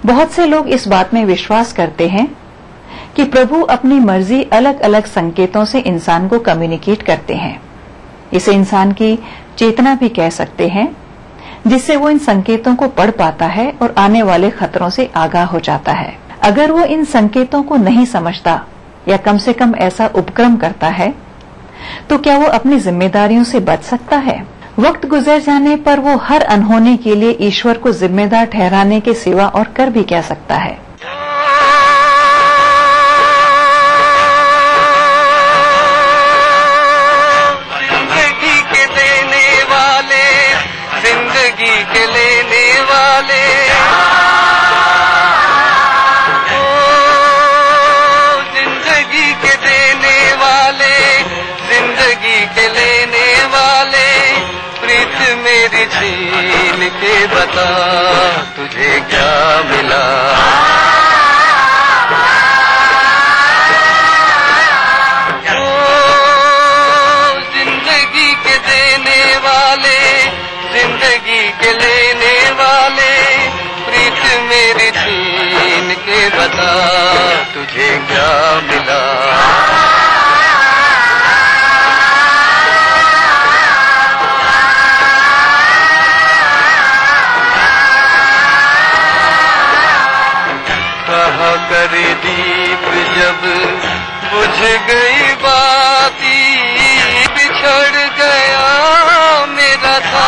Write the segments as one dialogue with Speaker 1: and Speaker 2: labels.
Speaker 1: बहुत से लोग इस बात में विश्वास करते हैं कि प्रभु अपनी मर्जी अलग अलग संकेतों से इंसान को कम्युनिकेट करते हैं। इसे इंसान की चेतना भी कह सकते हैं, जिससे वो इन संकेतों को पढ़ पाता है और आने वाले खतरों से आगाह हो जाता है। अगर वो इन संकेतों को नहीं समझता या कम से कम ऐसा उपक्रम करता है, तो क्या वो अपनी जिम्मेदारियों से बच सकता है? वक्त गुजर जाने पर वो हर अनहोनी के लिए ईश्वर को जिम्मेदार ठहराने के सिवा और कर भी क्या सकता है?
Speaker 2: जिंदगी के देने वाले, जिंदगी के लेने वाले, जिंदगी के देने वाले, जिंदगी के लेने वाले, प्रीत मेरी छीन के बता तुझे क्या मिला। ओ जिंदगी के देने वाले, जिंदगी के लेने वाले, प्रीत मेरी छीन के बता तुझे क्या मिला। कहा करे दीप जब बुझ गई बाती, बिछड़ गया मेरा था।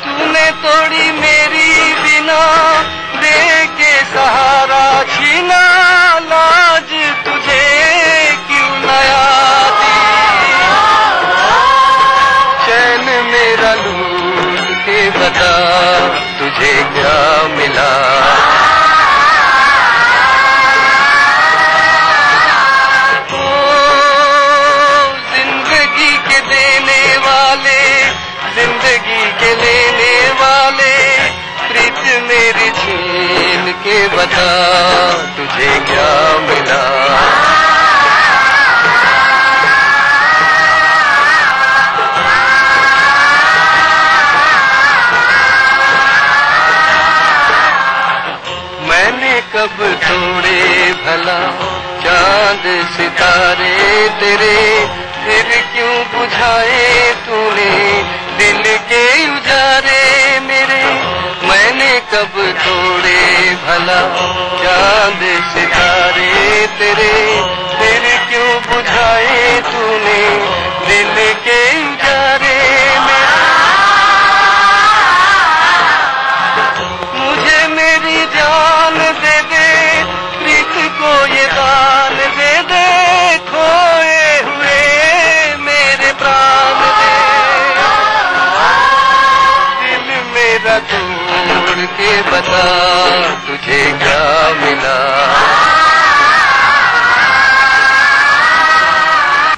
Speaker 2: तूने तोड़ी मेरी बिना, दे के सहारा छीना, लाज तुझे क्यों न आती। चैन मेरा लूट के बता तुझे क्या मिला। ओ जिंदगी के देने वाले, जिंदगी के लेने वाले, प्रीत मेरी छीन के बता तुझे क्या मिला। कब तोड़े भला चांद सितारे तेरे, फिर क्यों बुझाए तूने दिल के उजारे मेरे। मैंने कब तोड़े भला चांद सितारे तेरे, फिर क्यों बुझाए तूने दिल के उजारे मेरे। मुझे मेरी जान दे दे, प्रीत को ये दान दे दे, खोए हुए मेरे प्राण दे। दिल मेरा तोड़ के बता तुझे क्या मिला।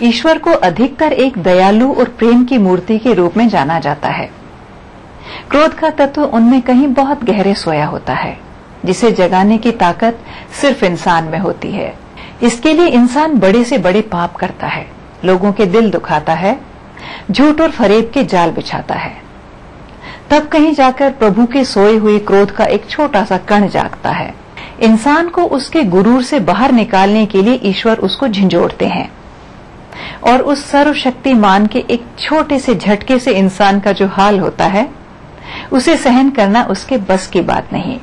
Speaker 1: ईश्वर को अधिकतर एक दयालु और प्रेम की मूर्ति के रूप में जाना जाता है। क्रोध का तत्व उनमें कहीं बहुत गहरे सोया होता है, जिसे जगाने की ताकत सिर्फ इंसान में होती है। इसके लिए इंसान बड़े से बड़े पाप करता है, लोगों के दिल दुखाता है, झूठ और फरेब के जाल बिछाता है। तब कहीं जाकर प्रभु के सोए हुए क्रोध का एक छोटा सा कण जागता है। इंसान को उसके गुरूर से बाहर निकालने के लिए ईश्वर उसको झंझोड़ते हैं, और उस सर्वशक्तिमान के एक छोटे से झटके से इंसान का जो हाल होता है, उसे सहन करना उसके बस की बात नहीं।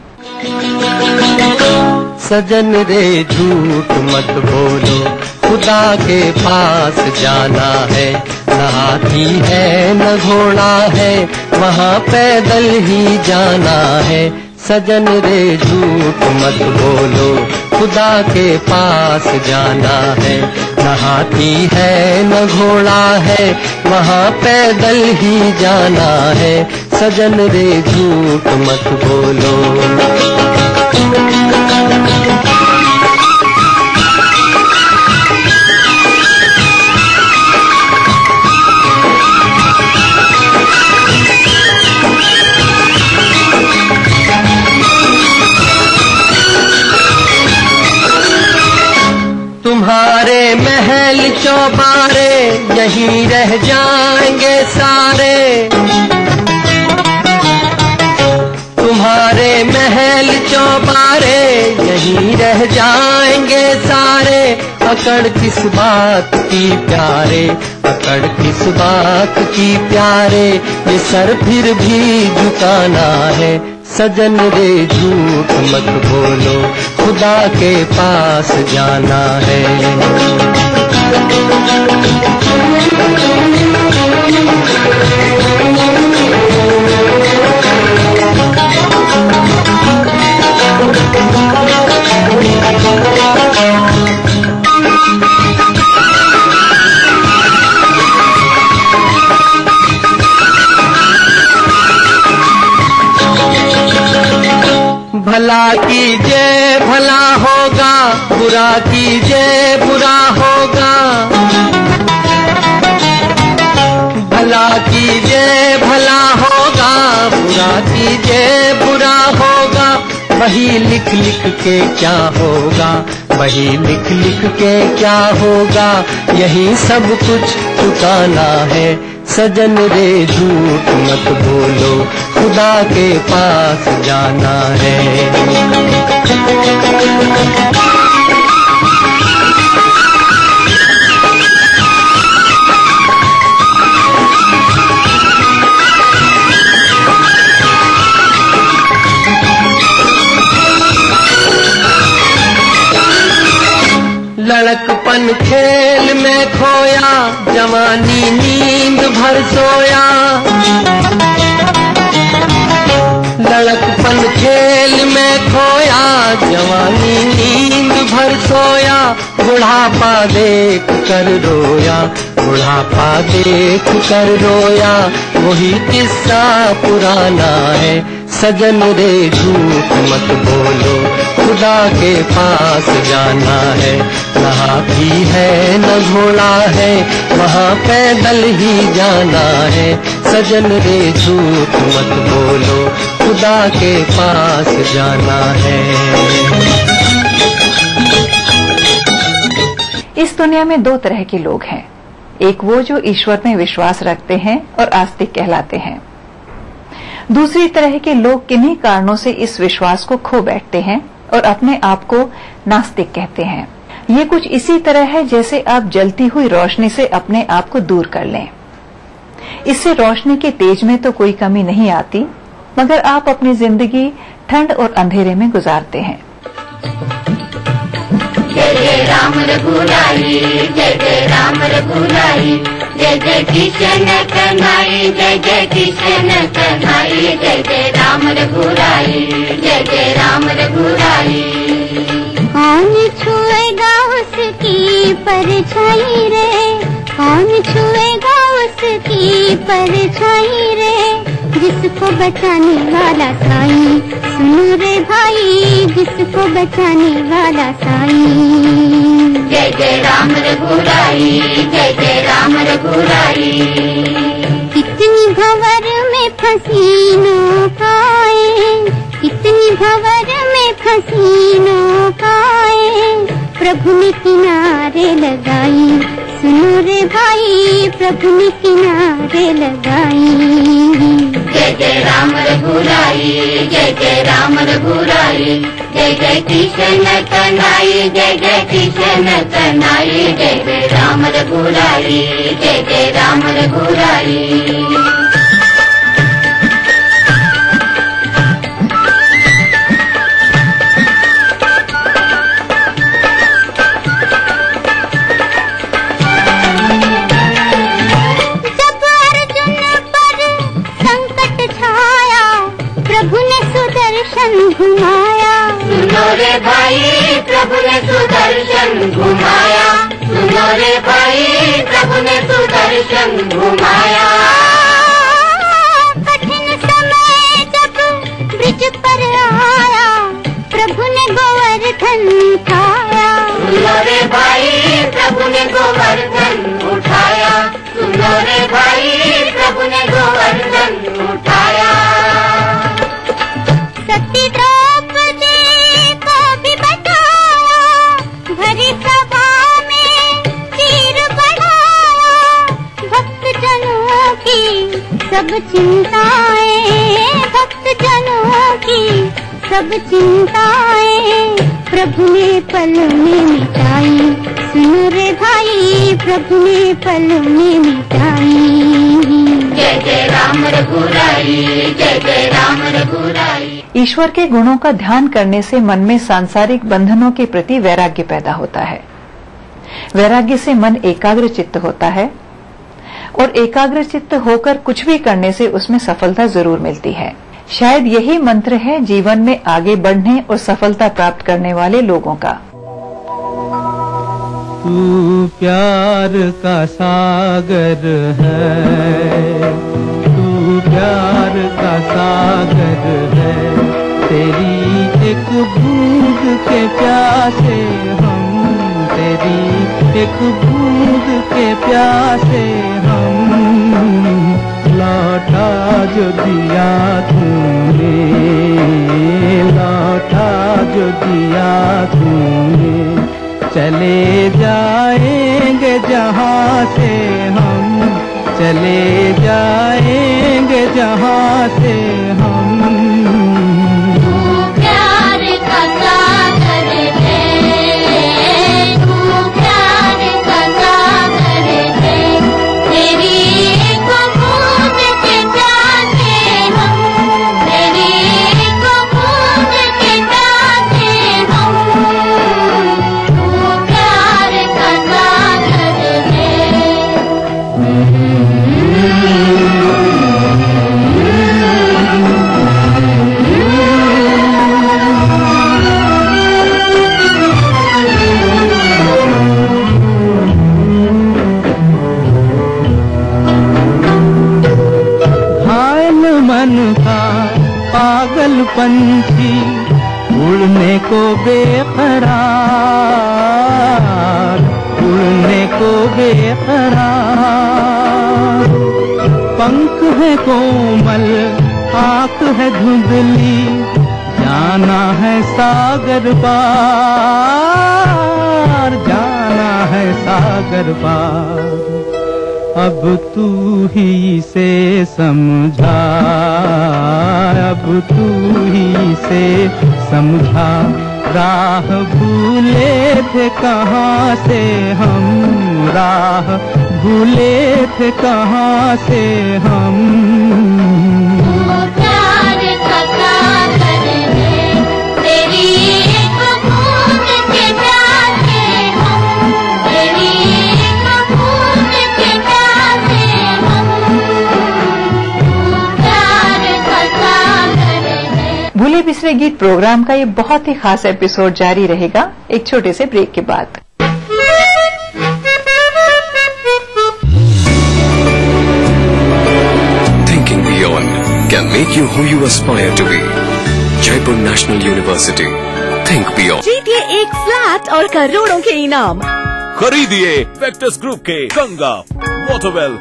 Speaker 3: सजन रे झूठ मत बोलो, खुदा के पास जाना है। न हाथी है न घोड़ा है, वहाँ पैदल ही जाना है। सजन रे झूठ मत बोलो, खुदा के पास जाना है। न हाथी है न घोड़ा है, वहाँ पैदल ही जाना है। सजन रे झूठ मत बोलो। तुम्हारे महल चौबारे यहीं रह जाएंगे सारे। अकड़ किस बात की प्यारे, अकड़ किस बात की प्यारे, ये सर फिर भी झुकाना है। सजन रे झूठ मत बोलो, खुदा के पास जाना है। भला कीजिए भला होगा, बुरा कीजिए बुरा होगा। भला कीजिए भला होगा, बुरा कीजिए बुरा होगा। वही लिख लिख के क्या होगा, वही लिख लिख के क्या होगा, यही सब कुछ चुकाना है। सजन रे झूठ मत बोलो, खुदा के पास जाना है। लड़कपन खेल में खोया, जवानी नींद भर सोया। लड़कपन खेल में खोया, जवानी नींद भर सोया। बुढ़ापा देख कर रोया, बुढ़ापा देख कर रोया। वही किस्सा पुराना है। सजन रे झूठ मत बोलो, खुदा के पास जाना है। न हाथी है न घोड़ा है, वहाँ पैदल ही जाना है। सजन रे झूठ मत बोलो, खुदा के पास जाना है।
Speaker 1: इस दुनिया में दो तरह के लोग हैं, एक वो जो ईश्वर में विश्वास रखते हैं और आस्तिक कहलाते हैं। दूसरी तरह के लोग किन्हीं कारणों से इस विश्वास को खो बैठते हैं और अपने आप को नास्तिक कहते हैं। ये कुछ इसी तरह है जैसे आप जलती हुई रोशनी से अपने आप को दूर कर लें। इससे रोशनी के तेज में तो कोई कमी नहीं आती, मगर आप अपनी जिंदगी ठंड और अंधेरे में गुजारते हैं।
Speaker 4: जय जय राम रघुराई, जय जय राम रघुराई, जय जय कृष्ण कन्हैया, जय जय कृष्ण कन्हैया, जय जय राम रघुराई, जय जय राम रघुराई। कौन छुएगा उसकी परछाई रे, कौन छुएगा उसकी परछाई रे, जिसको बचाने वाला साईं, सुनो रे भाई, जिसको बचाने वाला साईं। जय जय राम रघुराई, जय जय राम रघुराई। कितनी भंवर में फंसी नौकाएं, कितनी भंवर में फंसी नौकाएं, प्रभु ने किनारे लगाई, सुनो रे भाई, प्रभु ने किनारे लगाई। जय जय राम रघुराई, जय जय राम रघुराई, जय जय कृष्ण कन्हैया, जय जय कृष्ण कन्हैया, जय जय राम रघुराई, जय जय राम रघुराई। घुमाया, सुनो रे भाई, प्रभु ने सुदर्शन घुमाया, सुनो रे भाई, प्रभु ने सुदर्शन घुमाया। कठिन समय जब ब्रिज पर आया, प्रभु ने गोवर्धन उठाया, सुनो रे भाई, प्रभु ने गोवर्धन उठाया, सुनो रे भाई, प्रभु ने गोवर्धन उठाया। सती द्रौपदी को भी बचाया, भरी सभा में तीर बढ़ाया, भक्त जनों की सब चिंताएं, भक्त जनों की सब चिंताएं, प्रभु ने पल में मिटाई। सुनो रे भाई, प्रभु ने पल में मिटाई। जय जय राम रघुराई, जय जय राम रघुराई।
Speaker 1: ईश्वर के गुणों का ध्यान करने से मन में सांसारिक बंधनों के प्रति वैराग्य पैदा होता है। वैराग्य से मन एकाग्र चित्त होता है और एकाग्र चित्त होकर कुछ भी करने से उसमें सफलता जरूर मिलती है। शायद यही मंत्र है जीवन में आगे बढ़ने और सफलता प्राप्त करने वाले लोगों का।
Speaker 3: तू प्यार का सागर है, तू प्यार का सागर है, तेरी एक बूंद के प्यासे हम, तेरी एक बूंद के प्यासे हम, लौटा जो दिया तूने, लौटा जो दिया तूने, चले जाएंगे जहाँ से हम, चले जाएंगे जहाँ से हम।
Speaker 4: तू प्यार का सागर है, तू प्यार का सागर है, तेरी एक बूंद के प्यासे हम, तेरी एक बूंद के प्यासे हम। तू प्यार का सागर है।
Speaker 3: घायल मन का पागल पंछी उड़ने को बेकरार, उड़ने को बेकरार, पंख है कोमल आँख है धुंधली, जाना है सागर पार, जाना है सागर पार। अब तू ही से समझा, अब तू ही से समझा, राह भूले थे कहाँ से हम, राह भूले थे कहाँ से हम।
Speaker 4: प्यार का सागर है, तेरी एक बूंद के प्यासे हम, तेरी एक बूंद के प्यासे हम। प्यार का सागर है।
Speaker 1: भूले बिसरे गीत प्रोग्राम का ये बहुत ही खास एपिसोड जारी रहेगा एक छोटे से ब्रेक के बाद।
Speaker 5: Thinking beyond can make you who you aspire to be. Jaipur National University. Think beyond.
Speaker 6: जीतिए एक फ्लैट और करोड़ों के इनाम।
Speaker 7: खरीदिए वेक्टर्स ग्रुप के गंगा, वाटरवेल,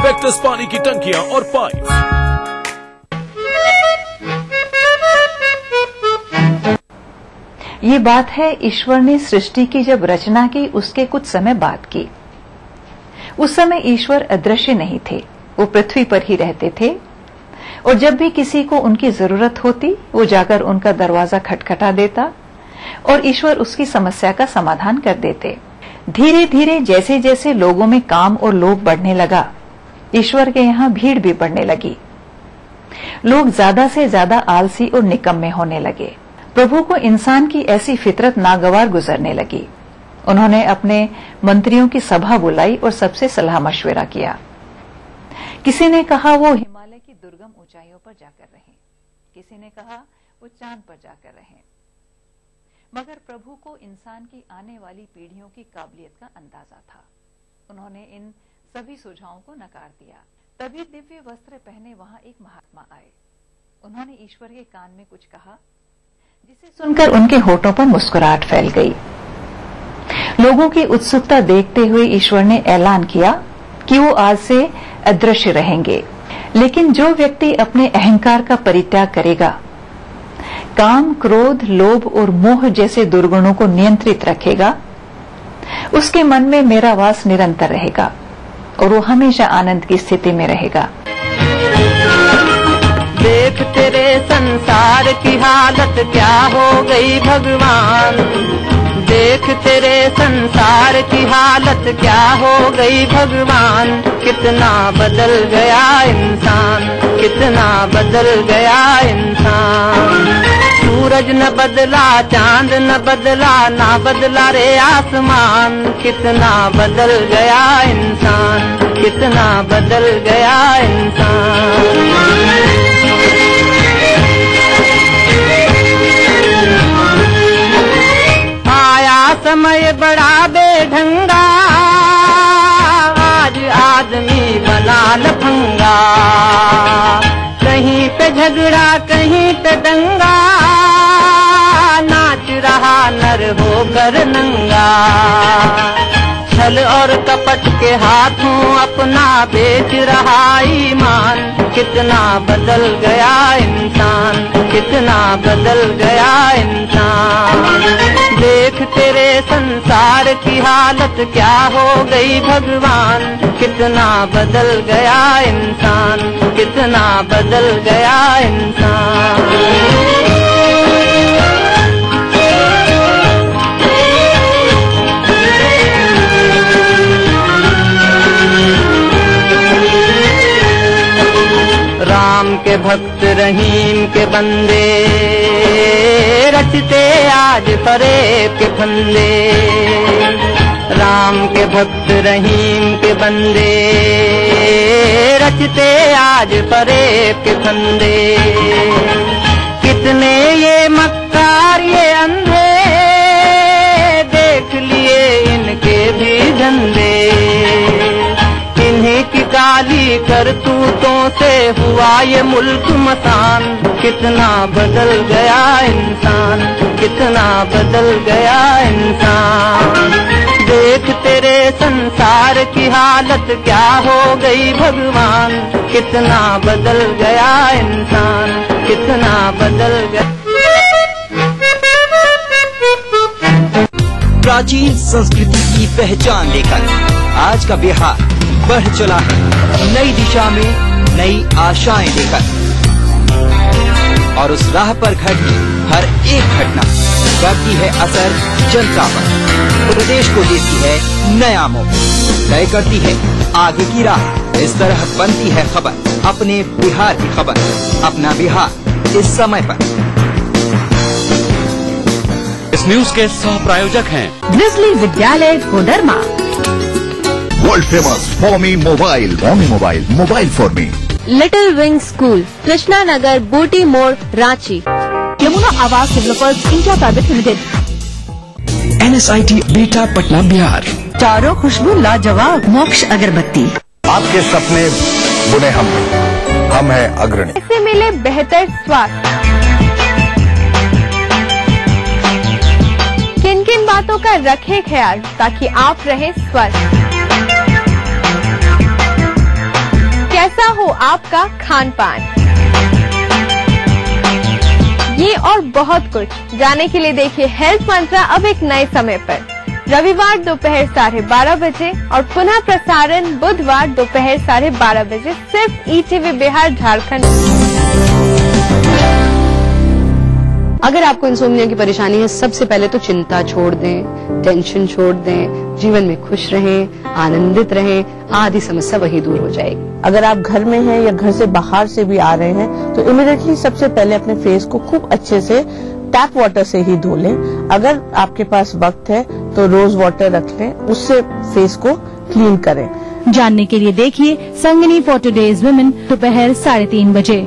Speaker 7: वेक्टर्स पानी की टंकियां और पाइप।
Speaker 1: ये बात है ईश्वर ने सृष्टि की जब रचना की उसके कुछ समय बाद की। उस समय ईश्वर अदृश्य नहीं थे, वो पृथ्वी पर ही रहते थे और जब भी किसी को उनकी जरूरत होती वो जाकर उनका दरवाजा खटखटा देता और ईश्वर उसकी समस्या का समाधान कर देते। धीरे धीरे जैसे जैसे लोगों में काम और लोभ बढ़ने लगा, ईश्वर के यहां भीड़ भी बढ़ने लगी। लोग ज्यादा से ज्यादा आलसी और निकम्मे होने लगे। प्रभु को इंसान की ऐसी फितरत नागवार गुजरने लगी। उन्होंने अपने मंत्रियों की सभा बुलाई और सबसे सलाह मशविरा किया। किसी ने कहा वो हिमालय की दुर्गम ऊंचाइयों पर जाकर रहें, किसी ने कहा वो चांद पर जाकर रहें। मगर प्रभु को इंसान की आने वाली पीढ़ियों की काबिलियत का अंदाजा था। उन्होंने इन सभी सुझावों को नकार दिया। तभी दिव्य वस्त्र पहने वहां एक महात्मा आए। उन्होंने ईश्वर के कान में कुछ कहा जिसे सुनकर उनके होठों पर मुस्कुराहट फैल गई। लोगों की उत्सुकता देखते हुए ईश्वर ने ऐलान किया कि वो आज से अदृश्य रहेंगे, लेकिन जो व्यक्ति अपने अहंकार का परित्याग करेगा, काम, क्रोध, लोभ और मोह जैसे दुर्गुणों को नियंत्रित रखेगा, उसके मन में मेरा वास निरंतर रहेगा और वो हमेशा आनंद की स्थिति में रहेगा।
Speaker 2: देख तेरे संसार की हालत
Speaker 3: क्या हो गई भगवान, देख तेरे संसार की हालत क्या हो गई भगवान। कितना बदल गया इंसान, कितना बदल गया इंसान। सूरज न बदला, चांद न बदला, ना बदला रे आसमान। कितना बदल गया इंसान, कितना बदल गया इंसान। आया समय बड़ा बेढंगा, आज आदमी बना लफंगा। कहीं पे झगड़ा कहीं पे दंगा, नाच रहा नर होकर नंगा। छल और कपट के हाथों अपना बेच रहा ईमान। कितना बदल गया इंसान, कितना बदल गया इंसान। देख तेरे संसार की हालत क्या हो गई भगवान। कितना बदल गया इंसान, कितना बदल गया इंसान। राम के भक्त रहीम के बंदे, रचते आज फरेब के फंदे। राम के भक्त रहीम के बंदे, रचते आज फरेब के फंदे। कितने ये मक्कार ये अंधे, देख लिए इनके भी धंधे। इन्हीं की काली करतूतों से हुआ ये मुल्क मसान। कितना बदल गया इंसान, कितना बदल गया इंसान। देख तेरे संसार की हालत क्या हो गई भगवान। कितना बदल गया इंसान, कितना बदल गया।
Speaker 8: प्राचीन संस्कृति की पहचान लेकर आज का बिहार बढ़ चला है नई दिशा में, नई आशाएं लेकर। और उस राह पर घटती हर एक घटना करती है असर जनता पर, प्रदेश को देती है नया मोड़, तय करती है आगे की राह। इस तरह बनती है खबर अपने बिहार की खबर, अपना बिहार इस समय पर।
Speaker 7: इस न्यूज के सह प्रायोजक हैं
Speaker 6: ब्रिजली विद्यालय Koderma,
Speaker 9: world famous Formi mobile, mobile for me.
Speaker 10: Little wing school, Krishna Nagar, Booti Mor, Ranchi.
Speaker 6: Yamuna Awas developers India private limited.
Speaker 8: NSIT बेटा पटना बिहार।
Speaker 6: चारों खुशबू लाजवाब, मोक्ष अगरबत्ती।
Speaker 9: आपके सपने बुने हम हैं अग्रणी।
Speaker 10: इससे मिले बेहतर स्वास्थ्य। किन किन बातों का रखें ख्याल ताकि आप रहें स्वस्थ। कैसा हो आपका खान पान, ये और बहुत कुछ जानने के लिए देखिए हेल्थ मंत्रा अब एक नए समय पर। रविवार दोपहर 12:30 बजे और पुनः प्रसारण बुधवार दोपहर 12:30 बजे सिर्फ ETV बिहार झारखंड।
Speaker 11: अगर आपको इंसोम्निया की परेशानी है, सबसे पहले तो चिंता छोड़ दें, टेंशन छोड़ दें, जीवन में खुश रहें, आनंदित रहें, आधी समस्या वही दूर हो जाएगी।
Speaker 12: अगर आप घर में हैं या घर से बाहर से भी आ रहे हैं तो इमीडिएटली सबसे पहले अपने फेस को खूब अच्छे से टैप वाटर से ही धो लें। अगर आपके पास वक्त है तो रोज वाटर रख लें, उससे फेस को क्लीन करें।
Speaker 6: जानने के लिए देखिए संगिनी फॉर टुडेज वुमेन दोपहर 3:30 बजे।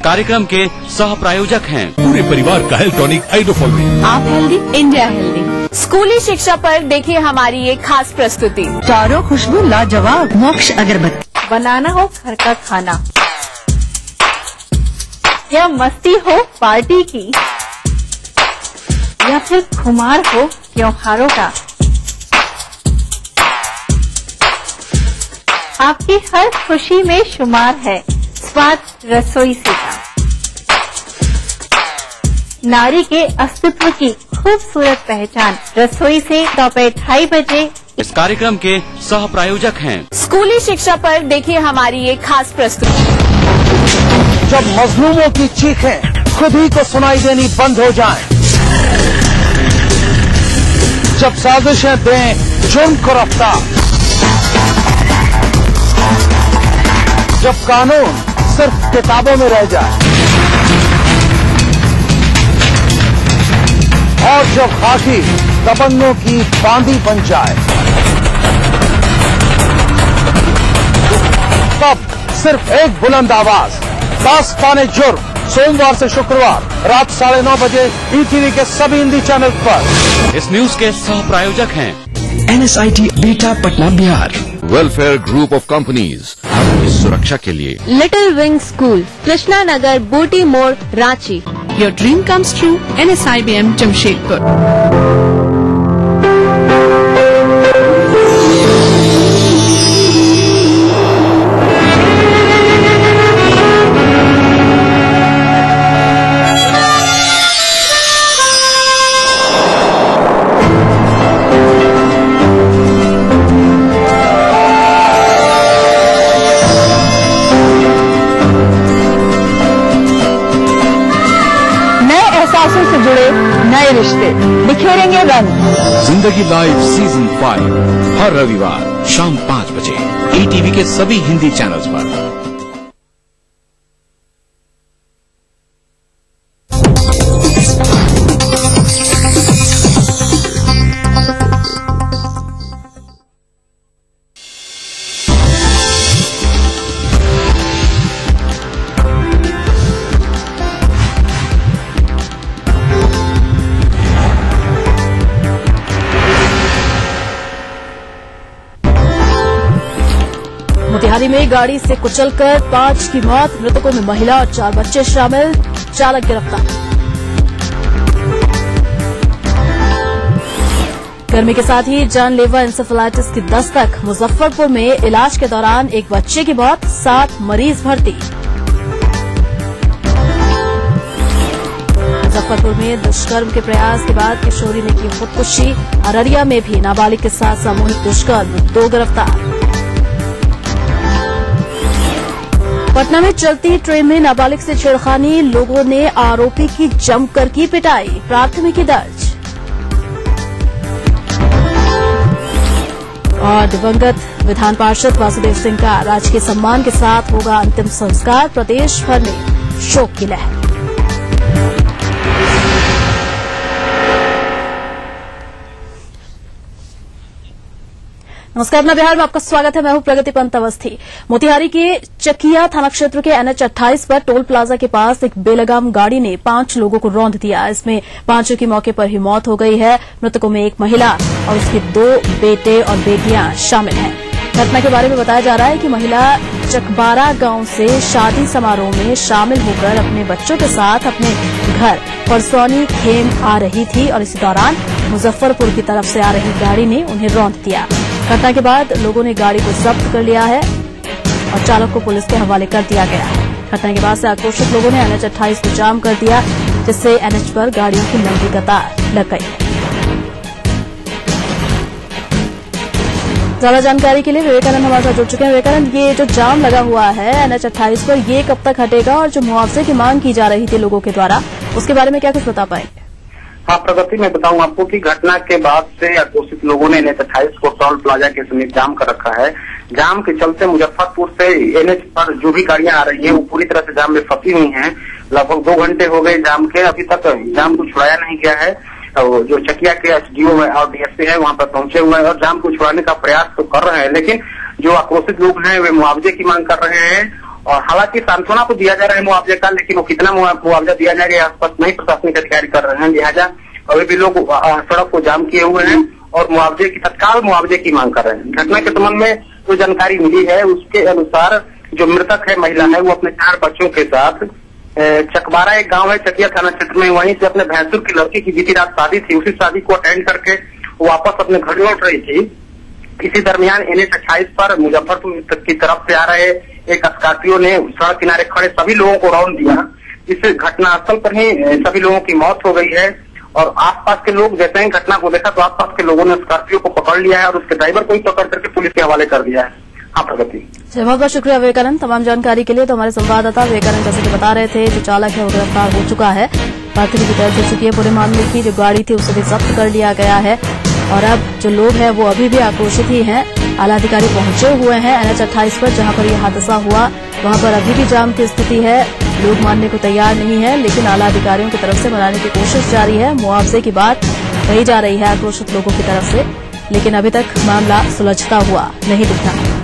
Speaker 7: कार्यक्रम के सह प्रायोजक हैं पूरे परिवार का हेल्थ टॉनिक आइडोफॉल।
Speaker 6: आप हेल्दी, इंडिया हेल्दी।
Speaker 10: स्कूली शिक्षा पर देखिए हमारी ये खास प्रस्तुति।
Speaker 6: चारों खुशबू लाजवाब, मोक्ष अगरबत्ती।
Speaker 10: बनाना हो घर का खाना या मस्ती हो पार्टी की या फिर खुमार हो त्योहारों का, आपकी हर खुशी में शुमार है स्वाद रसोई से का। नारी के अस्तित्व की खूबसूरत पहचान रसोई से दोपहर 2:30 बजे।
Speaker 7: इस कार्यक्रम के सह प्रायोजक हैं
Speaker 10: स्कूली शिक्षा पर देखिए हमारी ये खास प्रस्तुति।
Speaker 9: जब मजलूमों की चीखें खुद ही को सुनाई देनी बंद हो जाएं, जब साजिशें दें जुर्म को रफ्तार, जब कानून सिर्फ किताबों में रह जाए और जब खाकी दबंगों की बांदी बन जाए, तब सिर्फ एक बुलंद आवाज, दास्ताने जुर्म, सोमवार से शुक्रवार रात 9:30 बजे ईटीवी के सभी हिंदी चैनल पर।
Speaker 13: इस न्यूज के सह प्रायोजक हैं
Speaker 14: NSIT beta Patna Bihar,
Speaker 7: welfare group of companies, आपकी सुरक्षा के लिए
Speaker 10: little wing school, Krishna Nagar, Booti Mor, Ranchi.
Speaker 6: Your dream comes true, NSIBM Jamshedpur.
Speaker 1: से जुड़े नए रिश्ते बिखेरेंगे रंग।
Speaker 13: जिंदगी लाइव सीजन 5 हर रविवार शाम 5 बजे ईटीवी के सभी हिंदी चैनल्स पर।
Speaker 6: मोतिहारी में गाड़ी से कुचलकर 5 की मौत, मृतकों में महिला और 4 बच्चे शामिल, चालक गिरफ्तार। गर्मी के साथ ही जानलेवा इंसेफेलाइटिस की दस्तक, मुजफ्फरपुर में इलाज के दौरान एक बच्चे की मौत, 7 मरीज भर्ती। मुजफ्फरपुर में दुष्कर्म के प्रयास के बाद किशोरी ने की खुदकुशी, अररिया में भी नाबालिग के साथ सामूहिक दुष्कर्म, 2 गिरफ्तार। पटना में चलती ट्रेन में नाबालिग से छेड़खानी, लोगों ने आरोपी की जमकर की पिटाई, प्राथमिकी दर्ज। और दिवंगत विधान पार्षद वासुदेव सिंह का राजकीय सम्मान के साथ होगा अंतिम संस्कार, प्रदेश भर में शोक की लहर। नमस्कार, अपना बिहार में आपका स्वागत है। मैं हूं प्रगति पंत अवस्थी। मोतिहारी के चकिया थाना क्षेत्र के NH28 पर टोल प्लाजा के पास एक बेलगाम गाड़ी ने 5 लोगों को रौंद दिया। इसमें 5 की मौके पर ही मौत हो गई है। मृतकों में एक महिला और उसके 2 बेटे और बेटियां शामिल हैं। घटना के बारे में बताया जा रहा है कि महिला चकबारा गांव से शादी समारोह में शामिल होकर अपने बच्चों के साथ अपने घर परसौनी खेम आ रही थी और इसी दौरान मुजफ्फरपुर की तरफ से आ रही गाड़ी ने उन्हें रौंद दिया। घटना के बाद लोगों ने गाड़ी को जब्त कर लिया है और चालक को पुलिस के हवाले कर दिया गया है। घटना के बाद से आक्रोशित लोगों ने NH28 को जाम कर दिया, जिससे NH पर गाड़ियों की लंबी कतार लग गई है। ज्यादा जानकारी के लिए विवेकानंद हमारे साथ जुड़ चुके हैं। विवेकानंद, ये जो जाम लगा हुआ है NH28 पर, ये कब तक हटेगा और जो मुआवजे की मांग की जा रही थी लोगों के द्वारा, उसके बारे में क्या कुछ बता पाएंगे?
Speaker 15: हाँ प्रगति, मैं बताऊं आपको कि घटना के बाद से आक्रोशित लोगों ने NH28 को टोल प्लाजा के समीप जाम कर रखा है। जाम के चलते मुजफ्फरपुर से NH पर जो भी गाड़ियां आ रही हैं वो पूरी तरह से जाम में फंसी हुई हैं। लगभग 2 घंटे हो गए जाम के, अभी तक जाम को छुड़ाया नहीं गया है। जो चकिया के SDO और DSP है वहां पर पहुंचे हुए हैं और जाम को छुड़ाने का प्रयास तो कर रहे हैं, लेकिन जो आक्रोशित लोग हैं वे मुआवजे की मांग कर रहे हैं। और हालांकि सांत्वना तो दिया जा रहा है मुआवजे का, लेकिन वो कितना मुआवजा दिया जाएगा स्पष्ट नहीं प्रशासनिक अधिकारी कर रहे हैं। लिहाजा अभी भी लोग सड़क को जाम किए हुए हैं और मुआवजे की तत्काल मुआवजे की मांग कर रहे हैं। घटना के संबंध में जो जानकारी मिली है उसके अनुसार जो मृतक है महिला है वो अपने 4 बच्चों के साथ चकबारा एक गांव है चकिया थाना क्षेत्र में, वहीं से अपने भैंसुर की लड़की की बीती रात शादी थी, उसी शादी को अटेंड करके वापस अपने घर लौट रही थी। इसी दरमियान NH28 पर मुजफ्फरपुर की तरफ से आ रहे एक स्कॉर्पियो ने सड़क किनारे खड़े सभी लोगों को रौंद दिया। इस घटनास्थल पर ही सभी लोगों की मौत हो गई है और आसपास के लोग जैसे ही घटना को देखा तो आसपास के लोगों ने स्कॉर्पियो को पकड़ लिया है और उसके ड्राइवर को ही पकड़ करके पुलिस के हवाले कर दिया है। हाँ प्रगति।
Speaker 6: बहुत बहुत शुक्रिया विवेकानंद तमाम जानकारी के लिए। तो हमारे संवाददाता विवेकानंद जैसे कि बता रहे थे, जो चालक है वो गिरफ्तार हो चुका है, प्राथमिकी की दर्ज हो चुकी है पूरे मामले की। जो गाड़ी थी उसे भी जब्त कर लिया गया है और अब जो लोग हैं वो अभी भी आक्रोशित ही हैं। आला अधिकारी पहुंचे हुए हैं NH 28 पर, जहां पर यह हादसा हुआ वहां पर अभी भी जाम की स्थिति है। लोग मानने को तैयार नहीं है, लेकिन आला अधिकारियों की तरफ से मनाने की कोशिश जारी है। मुआवजे की बात कही जा रही है आक्रोशित लोगों की तरफ से, लेकिन अभी तक मामला सुलझता हुआ नहीं दिख रहा।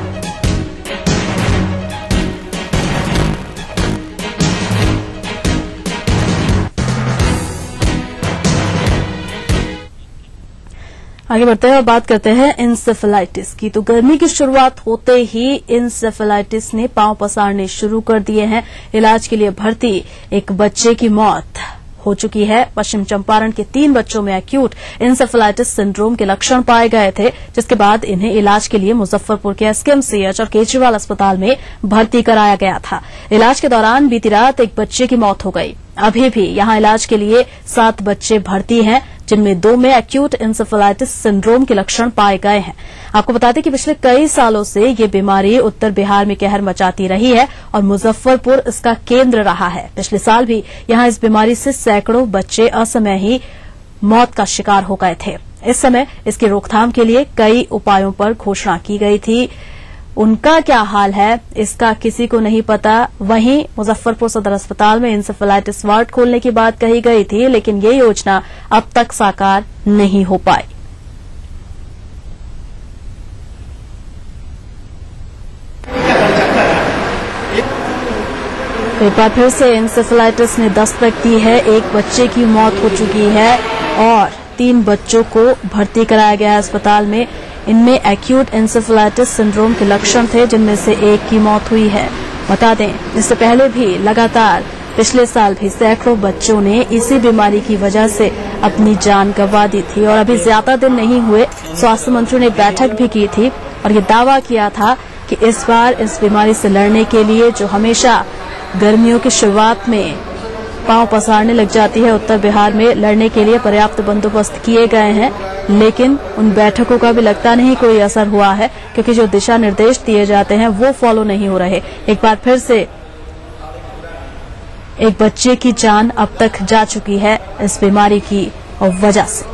Speaker 6: आगे बढ़ते हैं और बात करते हैं इंसेफेलाइटिस की। तो गर्मी की शुरुआत होते ही इंसेफेलाइटिस ने पांव पसारने शुरू कर दिए हैं। इलाज के लिए भर्ती एक बच्चे की मौत हो चुकी है। पश्चिम चंपारण के 3 बच्चों में एक्यूट इंसेफेलाइटिस सिंड्रोम के लक्षण पाए गए थे, जिसके बाद इन्हें इलाज के लिए मुजफ्फरपुर के SKMCH और केजरीवाल अस्पताल में भर्ती कराया गया था। इलाज के दौरान बीती रात एक बच्चे की मौत हो गई। अभी भी यहां इलाज के लिए 7 बच्चे भर्ती हैं, जिनमें 2 में एक्यूट इंसेफेलाइटिस सिंड्रोम के लक्षण पाए गए हैं। आपको बता दें कि पिछले कई सालों से ये बीमारी उत्तर बिहार में कहर मचाती रही है और मुजफ्फरपुर इसका केंद्र रहा है। पिछले साल भी यहां इस बीमारी से सैकड़ों बच्चे असमय ही मौत का शिकार हो गए थे। इस समय इसकी रोकथाम के लिए कई उपायों पर घोषणा की गई थी। उनका क्या हाल है इसका किसी को नहीं पता। वहीं मुजफ्फरपुर सदर अस्पताल में इंसेफेलाइटिस वार्ड खोलने की बात कही गई थी, लेकिन ये योजना अब तक साकार नहीं हो पाई। एक बार फिर से इंसेफेलाइटिस ने दस्तक दी है। एक बच्चे की मौत हो चुकी है और 3 बच्चों को भर्ती कराया गया है अस्पताल में। इनमें एक्यूट इंसेफेलाइटिस सिंड्रोम के लक्षण थे, जिनमें से एक की मौत हुई है। बता दें, इससे पहले भी लगातार पिछले साल भी सैकड़ों बच्चों ने इसी बीमारी की वजह से अपनी जान गंवा दी थी और अभी ज्यादा दिन नहीं हुए स्वास्थ्य मंत्री ने बैठक भी की थी और ये दावा किया था कि इस बार इस बीमारी से लड़ने के लिए, जो हमेशा गर्मियों की शुरुआत में पांव पसारने लग जाती है, उत्तर बिहार में लड़ने के लिए पर्याप्त बंदोबस्त किए गए हैं। लेकिन उन बैठकों का भी लगता नहीं कोई असर हुआ है, क्योंकि जो दिशा निर्देश दिए जाते हैं वो फॉलो नहीं हो रहे। एक बार फिर से एक बच्चे की जान अब तक जा चुकी है इस बीमारी की वजह से।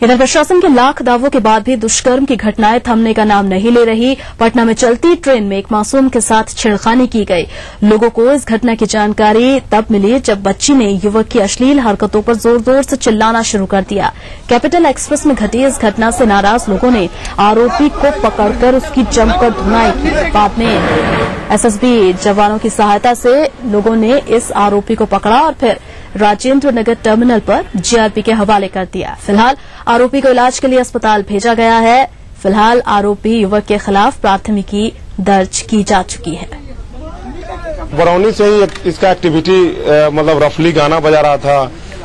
Speaker 6: इधर प्रशासन के लाख दावों के बाद भी दुष्कर्म की घटनाएं थमने का नाम नहीं ले रही। पटना में चलती ट्रेन में एक मासूम के साथ छेड़खानी की गई। लोगों को इस घटना की जानकारी तब मिली जब बच्ची ने युवक की अश्लील हरकतों पर जोर जोर से चिल्लाना शुरू कर दिया। कैपिटल एक्सप्रेस में घटी इस घटना से नाराज लोगों ने आरोपी को पकड़कर उसकी जमकर धुनाई की। बाद में एसएसबी जवानों की सहायता से लोगों ने इस आरोपी को पकड़ा और फिर राजेंद्र नगर टर्मिनल पर जीआरपी के हवाले कर दिया। फिलहाल आरोपी को इलाज के लिए अस्पताल भेजा गया है। फिलहाल आरोपी युवक के खिलाफ प्राथमिकी दर्ज की जा चुकी है।
Speaker 16: बरौनी से ही इसका एक्टिविटी मतलब रफली गाना बजा रहा था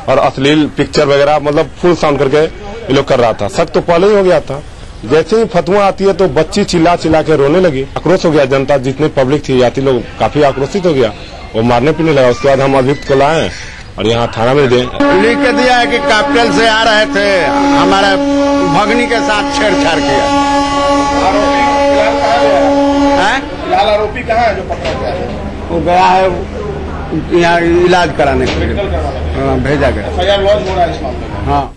Speaker 16: और अश्लील पिक्चर वगैरह मतलब फुल साउंड करके ये लोग कर रहा था। शक तो पहले ही हो गया था। जैसे ही फतवा आती है तो बच्ची चिल्ला चिल्ला के रोने लगी। आक्रोश हो गया, जनता जितनी पब्लिक थी यात्री लोग काफी आक्रोशित हो गया, वो मारने पीने लगा। उसके बाद हम अभियुक्त को लाए और यहाँ थाना में दे
Speaker 17: लिख के दिया है कि कैपिटल से आ रहे थे, हमारे भगनी के साथ छेड़छाड़ किया।
Speaker 9: फिलहाल आरोपी कहाँ है जो पकड़ा गया है?
Speaker 17: वो गया है यहाँ इलाज कराने के लिए, भेजा गया।
Speaker 9: एफआईआर लॉन्च हो रहा है इस मामले में।
Speaker 17: हाँ।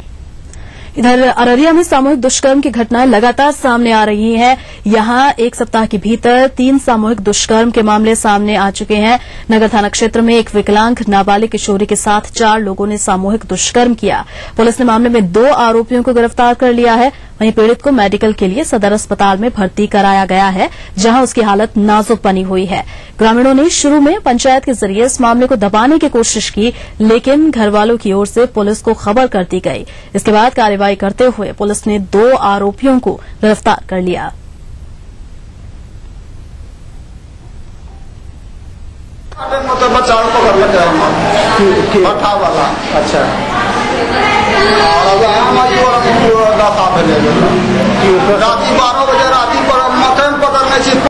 Speaker 6: इधर अररिया में सामूहिक दुष्कर्म की घटनाएं लगातार सामने आ रही हैं। यहां एक सप्ताह के भीतर 3 सामूहिक दुष्कर्म के मामले सामने आ चुके हैं। नगर थाना क्षेत्र में एक विकलांग नाबालिग किशोरी के साथ 4 लोगों ने सामूहिक दुष्कर्म किया। पुलिस ने मामले में 2 आरोपियों को गिरफ्तार कर लिया है। वहीं पीड़ित को मेडिकल के लिए सदर अस्पताल में भर्ती कराया गया है, जहां उसकी हालत नाजुक बनी हुई है। ग्रामीणों ने शुरू में पंचायत के जरिए इस मामले को दबाने की कोशिश की, लेकिन घरवालों की ओर से पुलिस को खबर कर दी गई। इसके बाद कार्रवाई करते हुए पुलिस ने 2 आरोपियों को गिरफ्तार कर लिया।
Speaker 17: बच्चा पकड़ लग गया वाला। अच्छा
Speaker 18: रात 12 बजे रात